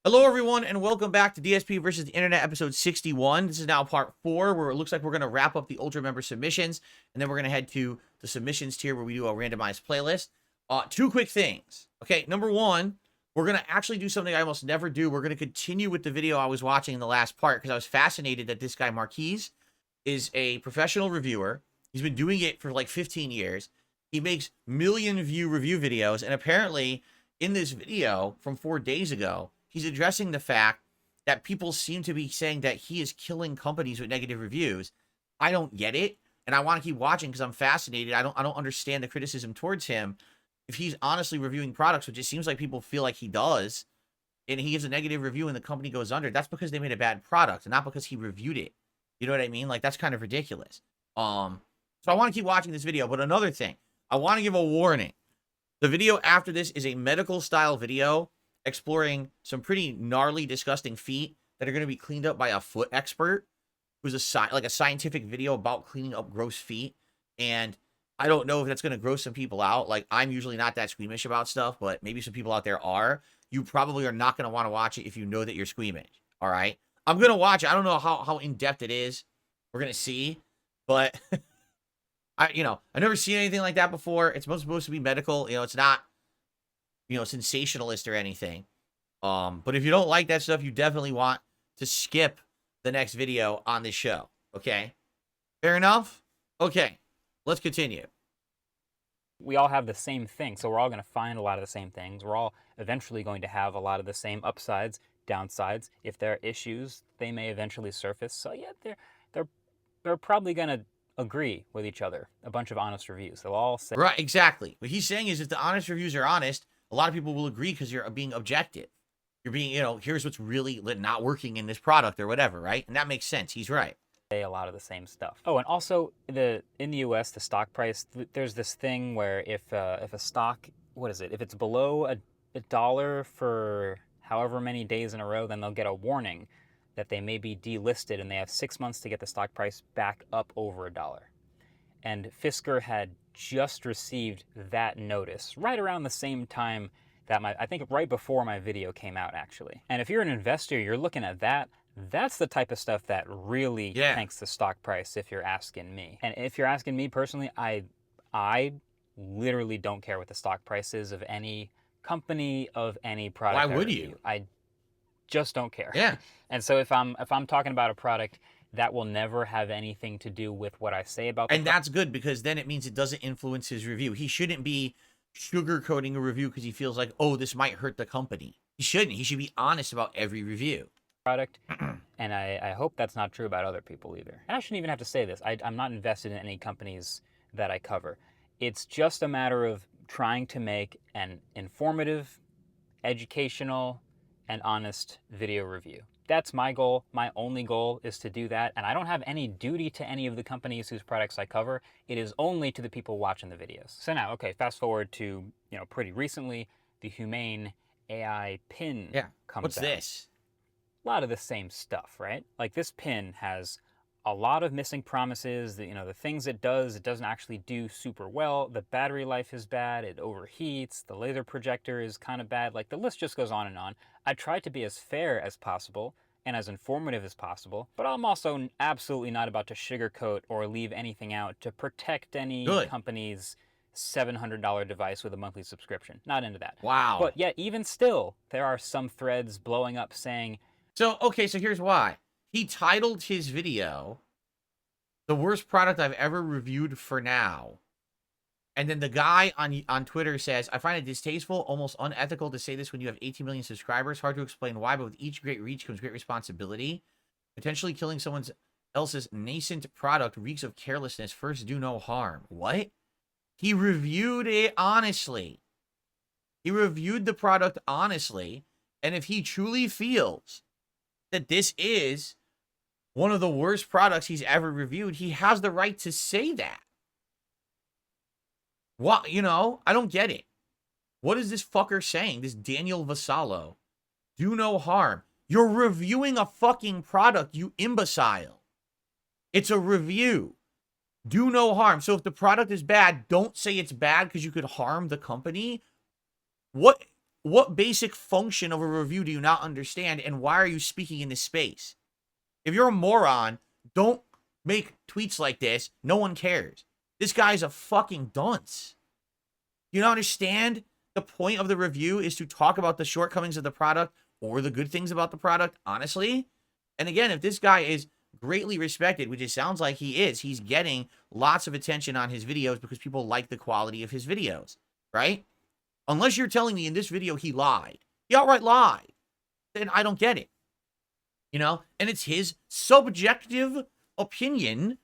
Hello, everyone, and welcome back to DSP versus the Internet, episode 61. This is now part 4, where it looks like we're going to wrap up the Ultra member submissions, and then we're going to head to the submissions tier where we do a randomized playlist. Two quick things. Okay, number one, we're going to actually do something I almost never do. We're going to continue with the video I was watching in the last part, because I was fascinated that this guy, Marquise, is a professional reviewer. He's been doing it for like 15 years. He makes million-view review videos, and apparently, in this video from 4 days ago, he's addressing the fact that people seem to be saying that he is killing companies with negative reviews. I don't get it, and I want to keep watching because I'm fascinated. I don't understand the criticism towards him. If he's honestly reviewing products, which it seems like people feel like he does, and he gives a negative review and the company goes under, that's because they made a bad product and not because he reviewed it. You know what I mean? Like, that's kind of ridiculous. So I want to keep watching this video. But another thing, I want to give a warning. The video after this is a medical style video exploring some pretty gnarly, disgusting feet that are going to be cleaned up by a foot expert who's a scientific video about cleaning up gross feet. And I don't know if that's going to gross some people out. Like, I'm usually not that squeamish about stuff, but maybe some people out there are. You probably are not going to want to watch it if you know that you're squeamish. All right. I'm going to watch it. I don't know how in-depth it is. We're going to see. But I've never seen anything like that before. It's supposed to be medical. It's not, sensationalist or anything. But if you don't like that stuff, you definitely want to skip the next video on this show. Okay? Fair enough? Okay. Let's continue. We all have the same thing, so we're all going to find a lot of the same things. We're all eventually going to have a lot of the same upsides, downsides. If there are issues, they may eventually surface. So yeah, they're probably going to agree with each other. A bunch of honest reviews. They'll all say... Right, exactly. What he's saying is if the honest reviews are honest, a lot of people will agree because you're being objective. You're being, here's what's really not working in this product or whatever, right? And that makes sense. He's right. A lot of the same stuff. Oh, and also in the U.S., the stock price, there's this thing where if a stock, if it's below a dollar for however many days in a row, then they'll get a warning that they may be delisted, and they have 6 months to get the stock price back up over $1. And Fisker had just received that notice right around the same time that I think right before my video came out, actually. And if you're an investor, you're looking at that. That's the type of stuff that really tanks the stock price, if you're asking me. And if you're asking me personally, I literally don't care what the stock price is of any company, of any product. Why would you? I just don't care. Yeah. And so if I'm talking about a product, that will never have anything to do with what I say about the And that's good, because then it means it doesn't influence his review. He shouldn't be sugarcoating a review because he feels like, oh, this might hurt the company. He shouldn't. He should be honest about every review. Product, and I hope that's not true about other people either. And I shouldn't even have to say this. I'm not invested in any companies that I cover. It's just a matter of trying to make an informative, educational, and honest video review. That's my goal. My only goal is to do that, and I don't have any duty to any of the companies whose products I cover. It is only to the people watching the videos. So now, okay, fast forward to, pretty recently, the Humane AI pin comes out. What's this? A lot of the same stuff, right? Like, this pin has a lot of missing promises. The things it doesn't actually do super well. The battery life is bad. It overheats. The laser projector is kind of bad. Like, the list just goes on and on. I try to be as fair as possible and as informative as possible, but I'm also absolutely not about to sugarcoat or leave anything out to protect any company's $700 device with a monthly subscription. Not into that. Wow. But yet, even still, there are some threads blowing up saying... So here's why. He titled his video, "The Worst Product I've Ever Reviewed for Now." And then the guy on Twitter says, "I find it distasteful, almost unethical to say this when you have 18 million subscribers. Hard to explain why, but with each great reach comes great responsibility. Potentially killing someone else's nascent product reeks of carelessness. First, do no harm." What? He reviewed it honestly. He reviewed the product honestly. And if he truly feels that this is one of the worst products he's ever reviewed, he has the right to say that. What, I don't get it. What is this fucker saying? This Daniel Vassallo. Do no harm. You're reviewing a fucking product, you imbecile. It's a review. Do no harm. So if the product is bad, don't say it's bad because you could harm the company. What? what basic function of a review do you not understand, and why are you speaking in this space? If you're a moron, don't make tweets like this. No one cares. This guy's a fucking dunce. You don't understand? The point of the review is to talk about the shortcomings of the product or the good things about the product, honestly. And again, if this guy is greatly respected, which it sounds like he is, he's getting lots of attention on his videos because people like the quality of his videos, right? Unless you're telling me in this video he lied. He outright lied. Then I don't get it. You know? And it's his subjective opinion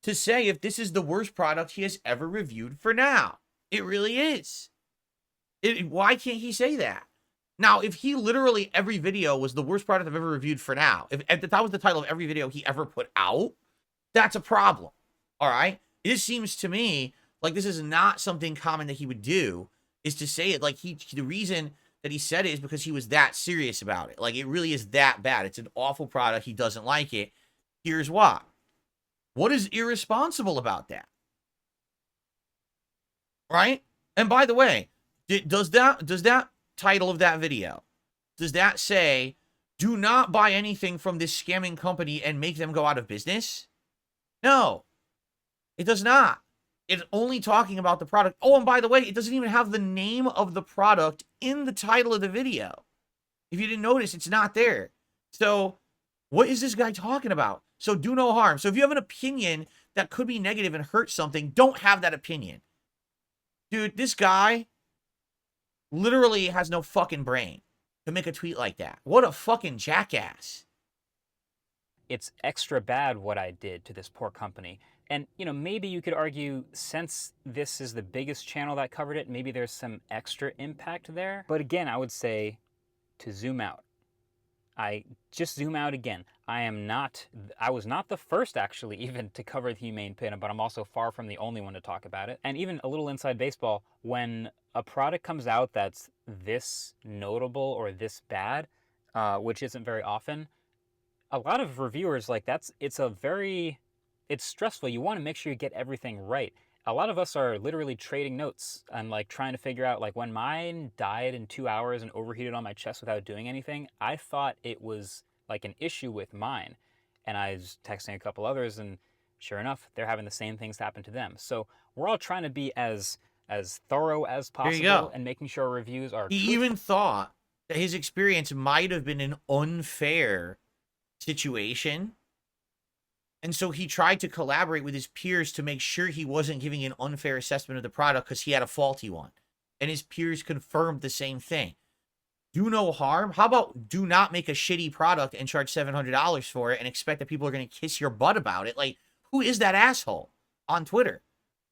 to say if this is the worst product he has ever reviewed for now. It really is. Why can't he say that? Now, if he literally every video was the worst product I've ever reviewed for now, if that was the title of every video he ever put out, that's a problem. All right? It seems to me like this is not something common that he would do, is to say it like the reason that he said it is because he was that serious about it. Like, it really is that bad. It's an awful product. He doesn't like it. Here's why. What is irresponsible about that? Right? And by the way, does that title of that video, does that say, do not buy anything from this scamming company and make them go out of business? No, it does not. It's only talking about the product. Oh, and by the way, it doesn't even have the name of the product in the title of the video. If you didn't notice, it's not there. So what is this guy talking about? So do no harm. So if you have an opinion that could be negative and hurt something, don't have that opinion. Dude, this guy literally has no fucking brain to make a tweet like that. What a fucking jackass. It's extra bad what I did to this poor company. And, you know, maybe you could argue, since this is the biggest channel that covered it, maybe there's some extra impact there. But again, I would say to zoom out. I just zoom out again. I was not the first, actually, even to cover the Humane PIN, but I'm also far from the only one to talk about it. And even a little inside baseball, when a product comes out that's this notable or this bad, which isn't very often, a lot of reviewers, like, it's stressful. You want to make sure you get everything right. A lot of us are literally trading notes and like trying to figure out, like, when mine died in 2 hours and overheated on my chest without doing anything, I thought it was like an issue with mine. And I was texting a couple others, and sure enough, they're having the same things happen to them. So we're all trying to be as thorough as possible and making sure our reviews are He even thought that his experience might have been an unfair situation. And so he tried to collaborate with his peers to make sure he wasn't giving an unfair assessment of the product because he had a faulty one. And his peers confirmed the same thing. Do no harm. How about do not make a shitty product and charge $700 for it and expect that people are going to kiss your butt about it? Like, who is that asshole on Twitter?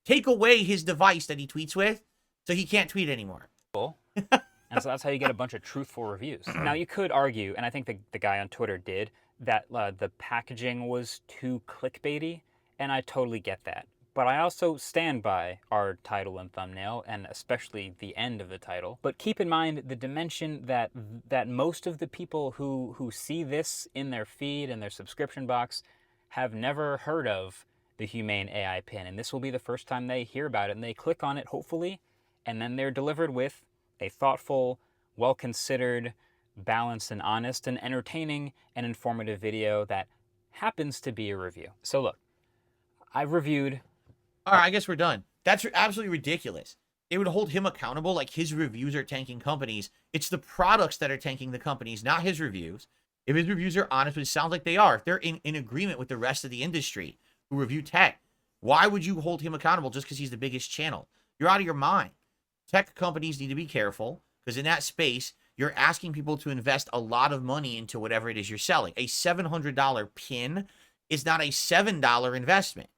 Take away his device that he tweets with so he can't tweet anymore. And so that's how you get a bunch of truthful reviews. Now, you could argue, and I think the guy on Twitter did, that the packaging was too clickbaity, and I totally get that. But I also stand by our title and thumbnail, and especially the end of the title. But keep in mind the dimension that most of the people who see this in their feed and their subscription box have never heard of the Humane AI PIN, and this will be the first time they hear about it, and they click on it, hopefully, and then they're delivered with a thoughtful, well-considered, balanced and honest and entertaining and informative video that happens to be a review. So look, I've reviewed... All right, I guess we're done. That's absolutely ridiculous. They would hold him accountable like his reviews are tanking companies. It's the products that are tanking the companies, not his reviews. If his reviews are honest, which it sounds like they are, if they're in agreement with the rest of the industry who review tech, why would you hold him accountable just because he's the biggest channel? You're out of your mind. Tech companies need to be careful because in that space, you're asking people to invest a lot of money into whatever it is you're selling. A $700 pin is not a $7 investment.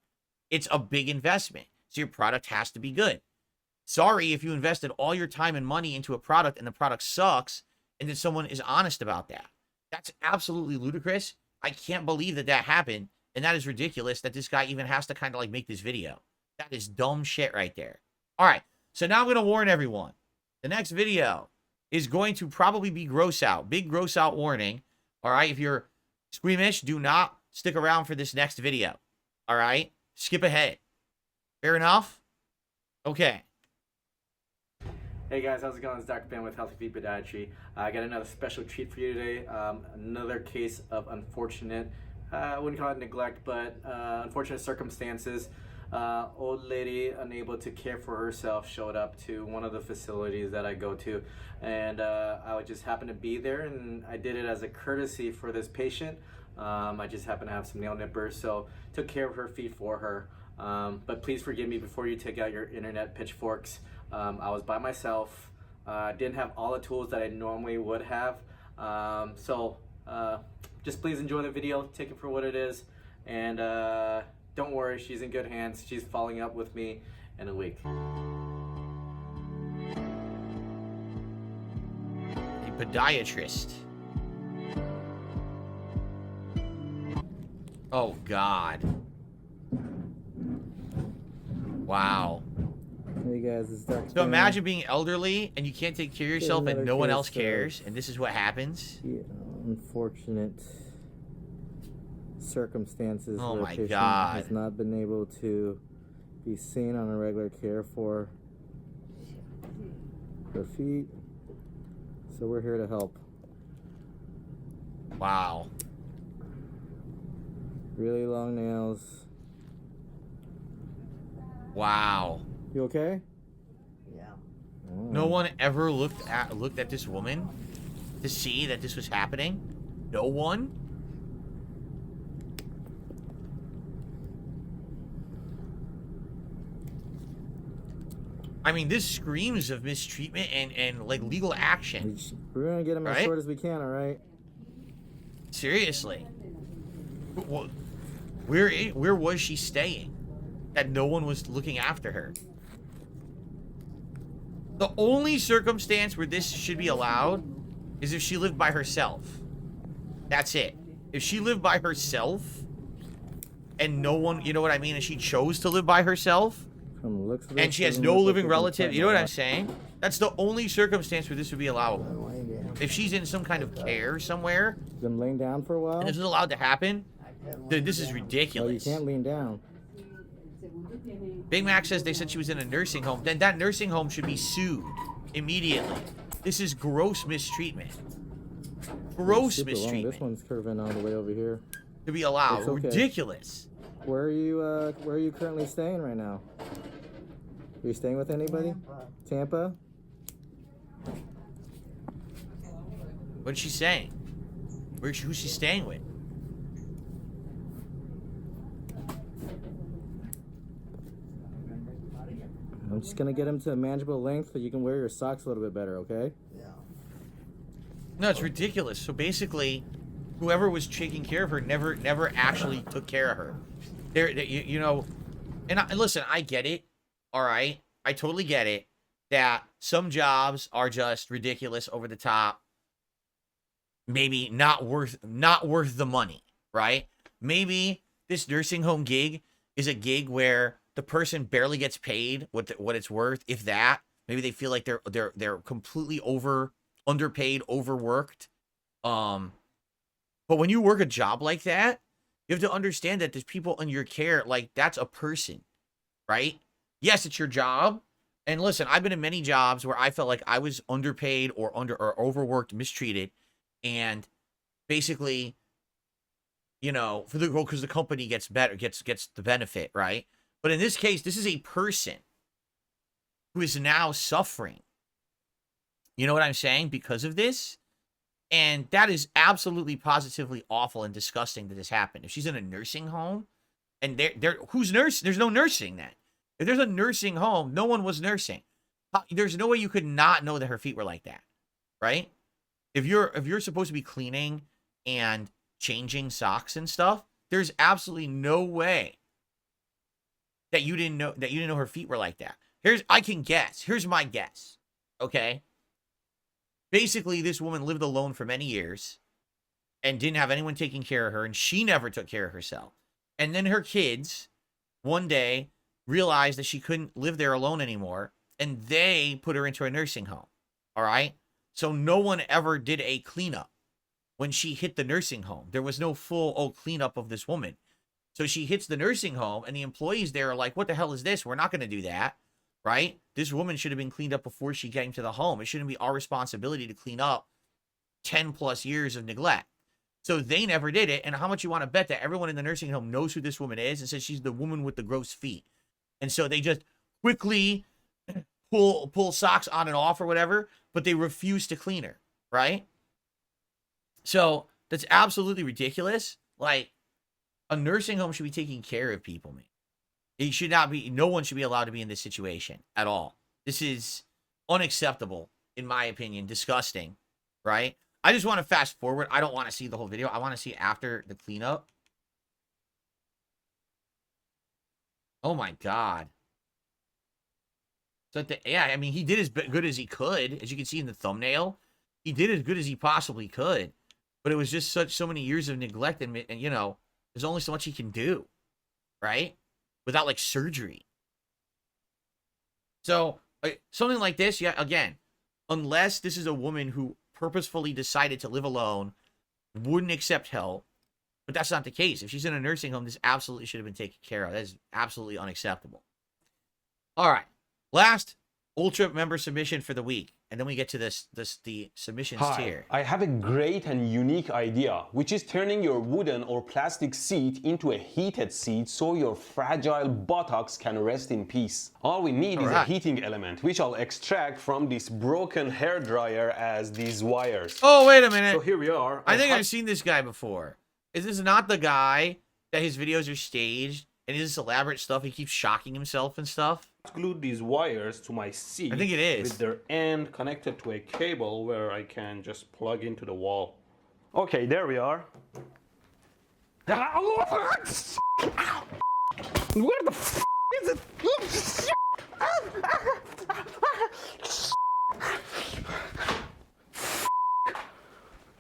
It's a big investment. So your product has to be good. Sorry if you invested all your time and money into a product and the product sucks and that someone is honest about that. That's absolutely ludicrous. I can't believe that happened. And that is ridiculous that this guy even has to kind of like make this video. That is dumb shit right there. All right. So now I'm going to warn everyone. The next video is going to probably be gross out. Big gross out warning. All right. If you're squeamish, do not stick around for this next video. All right. Skip ahead. Fair enough? Okay. Hey guys, how's it going? It's Dr. Ben with Healthy Feet Podiatry. I got another special treat for you today. Another case of unfortunate, I wouldn't call it neglect, but unfortunate circumstances. Old lady unable to care for herself showed up to one of the facilities that I go to, and I would just happen to be there, and I did it as a courtesy for this patient. I just happened to have some nail nippers, so took care of her feet for her. But please forgive me before you take out your internet pitchforks. I was by myself. Didn't have all the tools that I normally would have. Just please enjoy the video. Take it for what it is. And don't worry, she's in good hands. She's following up with me in a week. A podiatrist. Oh, God. Wow. Hey guys, it's Dr. So imagine being elderly and you can't take care of yourself and no one else cares, and this is what happens. Yeah, unfortunate circumstances Oh where my a patient God. has not been able to be seen on a regular care for her feet. So we're here to help. Wow. Really long nails. Wow. You okay? Yeah. Oh. No one ever looked at this woman to see that this was happening? No one? I mean, this screams of mistreatment and like legal action. We're gonna get him as Right? short as we can, alright? Seriously. Where was she staying that no one was looking after her? The only circumstance where this should be allowed is if she lived by herself. That's it. If she lived by herself and no one, you know what I mean, and she chose to live by herself From the looks of and this, she has doesn't no look like living we can relative, fight you know what that. I'm saying? That's the only circumstance where this would be allowable. Laying down. If she's in some kind of care somewhere Been laying down for a while? and this is allowed to happen, dude, this is Oh, you ridiculous. can't lean down. Big Mac says they said she was in a nursing home. Then that nursing home should be sued immediately. This is gross mistreatment. Gross Super long. mistreatment This one's curving all the way over here. to be allowed. It's okay. Ridiculous. Where are you currently staying right now? Are you staying with anybody? Tampa? What's she saying? Who's she staying with? I'm just gonna get him to a manageable length so you can wear your socks a little bit better, okay? Yeah. No, it's ridiculous. So basically, whoever was taking care of her never actually took care of her. You know, and listen, I get it. All right, I totally get it that some jobs are just ridiculous, over the top. Maybe not worth the money, right? Maybe this nursing home gig is a gig where the person barely gets paid what it's worth, if that. Maybe they feel like they're completely underpaid, overworked. But when you work a job like that, you have to understand that there's people in your care, like that's a person, right? Yes, it's your job. And listen, I've been in many jobs where I felt like I was underpaid or overworked, mistreated, and basically, you know, because the company gets better, gets the benefit, right? But in this case, this is a person who is now suffering. You know what I'm saying? Because of this. And that is absolutely positively awful and disgusting that this happened. If she's in a nursing home and who's nurse? There's no nursing then. If there's a nursing home, no one was nursing. There's no way you could not know that her feet were like that, right? If you're supposed to be cleaning and changing socks and stuff, there's absolutely no way that you didn't know her feet were like that. I can guess. Here's my guess. Okay? Basically, this woman lived alone for many years and didn't have anyone taking care of her, and she never took care of herself. And then her kids one day realized that she couldn't live there alone anymore, and they put her into a nursing home. All right? So no one ever did a cleanup when she hit the nursing home. There was no full cleanup of this woman. So she hits the nursing home, and the employees there are like, what the hell is this? We're not going to do that, right? This woman should have been cleaned up before she came to the home. It shouldn't be our responsibility to clean up 10 plus years of neglect. So they never did it. And how much you want to bet that everyone in the nursing home knows who this woman is and says she's the woman with the gross feet. And so they just quickly pull socks on and off or whatever, but they refuse to clean her, right? So that's absolutely ridiculous. Like, a nursing home should be taking care of people, man. It should not be, no one should be allowed to be in this situation at all. This is unacceptable, in my opinion, disgusting, right? I just want to fast forward. I don't want to see the whole video. I want to see after the cleanup. Oh my God. So yeah, I mean, he did as good as he could, as you can see in the thumbnail. He did as good as he possibly could, but it was just so many years of neglect, and you know, there's only so much he can do, right? Without like surgery. So something like this, yeah, again, unless this is a woman who purposefully decided to live alone, wouldn't accept help, but that's not the case. If she's in a nursing home, this absolutely should have been taken care of. That is absolutely unacceptable. All right. Last Ultra member submission for the week, and then we get to the submissions tier. I have a great and unique idea, which is turning your wooden or plastic seat into a heated seat so your fragile buttocks can rest in peace. All we need is a heating element, which I'll extract from this broken hairdryer as these wires. Oh, wait a minute. So here we are. I think I've seen this guy before. Is this not the guy that his videos are staged and is this elaborate stuff? He keeps shocking himself and stuff. Glued these wires to my seat. I think it is. With their end connected to a cable where I can just plug into the wall. Okay, there we are. Where the f is it?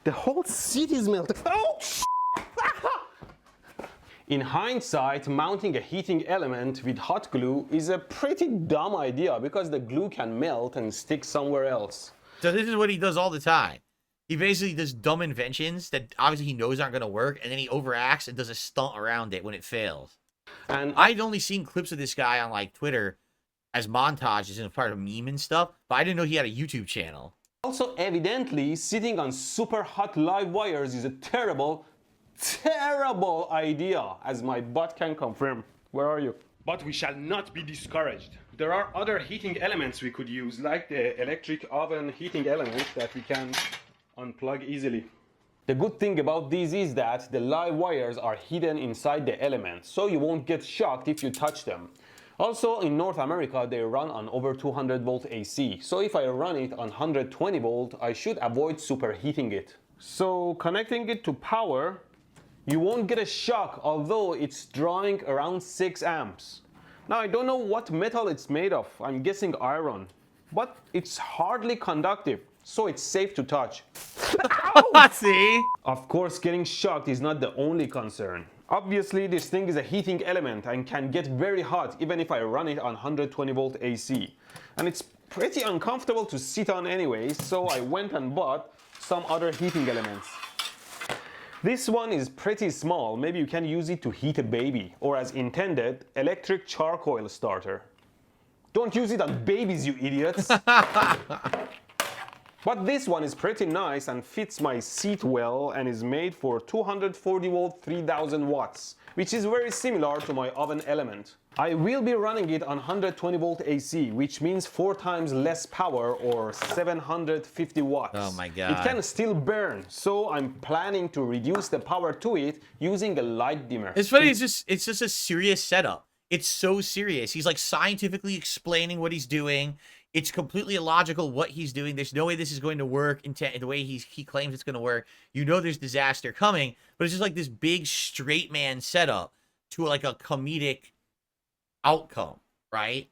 The whole seat is melted. Oh, in hindsight, mounting a heating element with hot glue is a pretty dumb idea because the glue can melt and stick somewhere else. So this is what he does all the time. He basically does dumb inventions that obviously he knows aren't going to work, and then he overacts and does a stunt around it when it fails. And I'd only seen clips of this guy on like Twitter as montages and part of meme and stuff, but I didn't know he had a YouTube channel. Also, evidently, sitting on super hot live wires is a terrible idea, as my butt can confirm. Where are you? But we shall not be discouraged. There are other heating elements we could use, like the electric oven heating element that we can unplug easily. The good thing about these is that the live wires are hidden inside the element, so you won't get shocked if you touch them. Also, in North America, they run on over 200 volt AC, so if I run it on 120 volt, I should avoid superheating it. So, connecting it to power, you won't get a shock, although it's drawing around 6 amps. Now, I don't know what metal it's made of. I'm guessing iron. But it's hardly conductive, so it's safe to touch. See? Of course, getting shocked is not the only concern. Obviously, this thing is a heating element and can get very hot even if I run it on 120 volt AC. And it's pretty uncomfortable to sit on anyway, so I went and bought some other heating elements. This one is pretty small. Maybe you can use it to heat a baby, or as intended, electric charcoal starter. Don't use it on babies, you idiots. But this one is pretty nice and fits my seat well and is made for 240 volt 3000 watts, which is very similar to my oven element. I will be running it on 120 volt AC, which means 4 times less power, or 750 watts. Oh my God. It can still burn, so I'm planning to reduce the power to it using a light dimmer. It's funny, it's just a serious setup. It's so serious. He's like scientifically explaining what he's doing. It's completely illogical what he's doing. There's no way this is going to work in the way he claims it's going to work. You know there's disaster coming, but it's just like this big straight man setup to like a comedic outcome, right?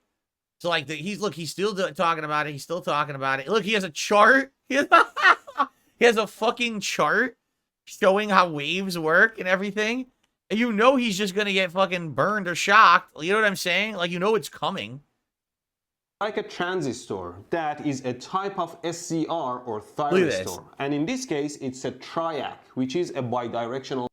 So like he's still talking about it. He's still talking about it. Look, he has a chart. He has a fucking chart showing how waves work and everything. And you know he's just going to get fucking burned or shocked. You know what I'm saying? Like, you know it's coming. Like a transistor, that is a type of SCR or thyristor. And in this case, it's a triac, which is a bidirectional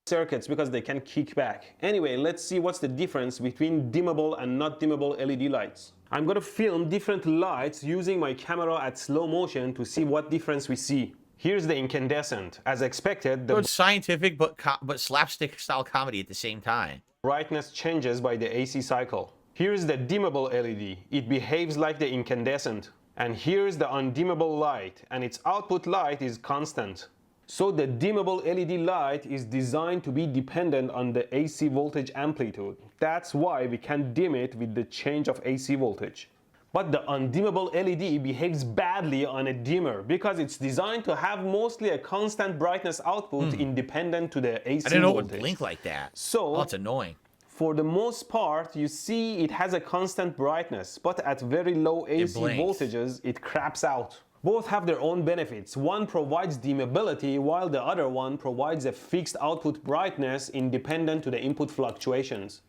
circuits because they can kick back. Anyway, let's see what's the difference between dimmable and not dimmable LED lights. I'm gonna film different lights using my camera at slow motion to see what difference we see. Here's the incandescent. As expected, So the it's scientific but slapstick style comedy at the same time. brightness changes by the AC cycle. Here's the dimmable LED. It behaves like the incandescent. And here's the undimmable light, and its output light is constant. So the dimmable LED light is designed to be dependent on the AC voltage amplitude. That's why we can dim it with the change of AC voltage. But the undimmable LED behaves badly on a dimmer because it's designed to have mostly a constant brightness output independent to the AC I didn't know it voltage. would blink like that. So, Oh, it's annoying. for the most part, you see it has a constant brightness, but at very low AC blinks. voltages, it craps out. Both have their own benefits. One provides dimmability, while the other one provides a fixed output brightness independent to the input fluctuations.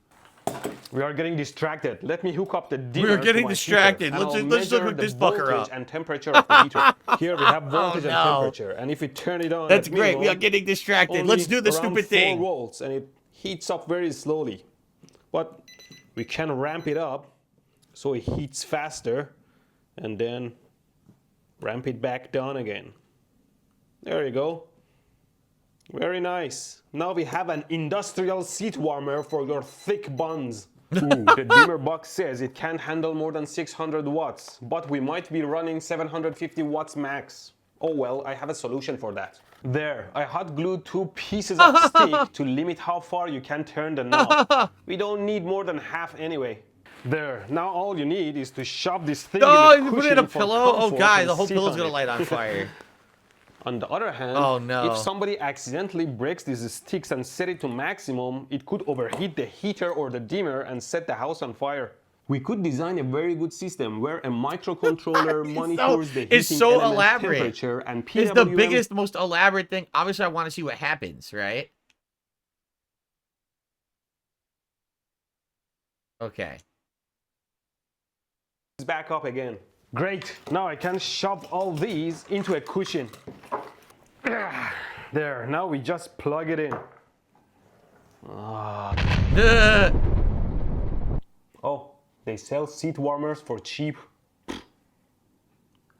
We are getting distracted. Let me hook up the dimmer. We're getting to my distracted. heater, and Let's I'll look measure this the fucker voltage up. and temperature of the heater. Here we have voltage Oh, and no. temperature, and if we turn it on, That's at great. We minimum, are getting distracted. only Let's do the around stupid 4 thing. volts, and it heats up very slowly. But we can ramp it up so it heats faster, and then ramp it back down again. There you go. Very nice. Now we have an industrial seat warmer for your thick buns. Ooh, the dimmer box says it can't handle more than 600 watts, but we might be running 750 watts max. Oh well, I have a solution for that. There, I hot glued 2 pieces of stick to limit how far you can turn the knob. We don't need more than half anyway. There, now all you need is to shove this thing Oh, in the you put it in a cushion for pillow? Oh, comfort guys, and the whole sit pillow's on gonna it. light on fire. On the other hand, Oh, no. if somebody accidentally breaks these sticks and set it to maximum, it could overheat the heater or the dimmer and set the house on fire. We could design a very good system where a microcontroller monitors the heating it's so element elaborate. temperature and It's the PWM biggest, most elaborate thing. Obviously, I want to see what happens, right? Okay. back up again. Great, now I can shove all these into a cushion. There, now we just plug it in. Oh, they sell seat warmers for cheap.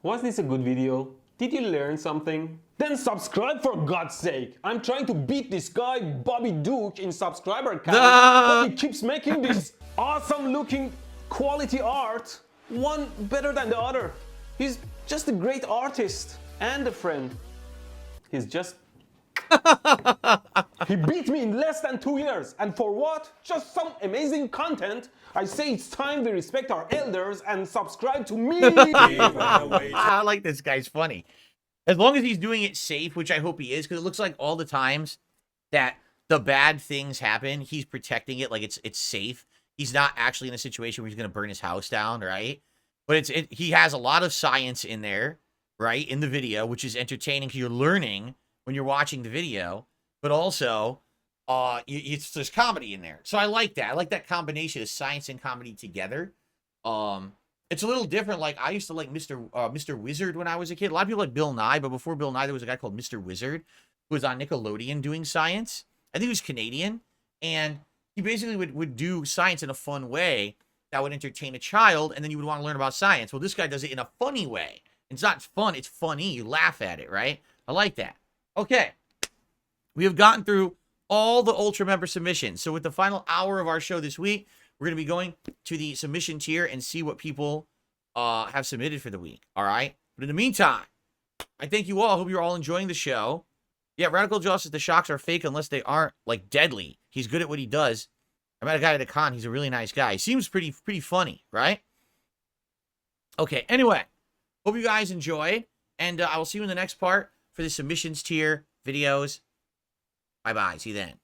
Was this a good video? Did you learn something? Then subscribe for God's sake! I'm trying to beat this guy Bobby Duke in subscriber count, but he keeps making this awesome looking quality art, one better than the other. He's just a great artist and a friend. He's just... He beat me in less than 2 years, and for what? Just some amazing content. I say it's time we respect our elders and subscribe to me. I like this guy's funny. As long as he's doing it safe, which I hope he is, because it looks like all the times that the bad things happen, he's protecting it like it's safe. He's not actually in a situation where he's going to burn his house down, right? But he has a lot of science in there, right, in the video, which is entertaining because you're learning when you're watching the video, but also there's comedy in there. So I like that. I like that combination of science and comedy together. It's a little different. Like, I used to like Mr. Wizard when I was a kid. A lot of people like Bill Nye, but before Bill Nye, there was a guy called Mr. Wizard who was on Nickelodeon doing science. I think he was Canadian, and he basically would do science in a fun way that would entertain a child, and then you would want to learn about science. Well, this guy does it in a funny way. It's not fun, it's funny. You laugh at it, right? I like that. Okay. We have gotten through all the Ultra member submissions. So with the final hour of our show this week, we're going to be going to the submission tier and see what people have submitted for the week. All right? But in the meantime, I thank you all. I hope you're all enjoying the show. Yeah, Radical Justice, the shocks are fake unless they aren't, like, deadly. He's good at what he does. I met a guy at a con. He's a really nice guy. He seems pretty funny, right? Okay, anyway. Hope you guys enjoyed. And I will see you in the next part for the submissions tier videos. Bye-bye. See you then.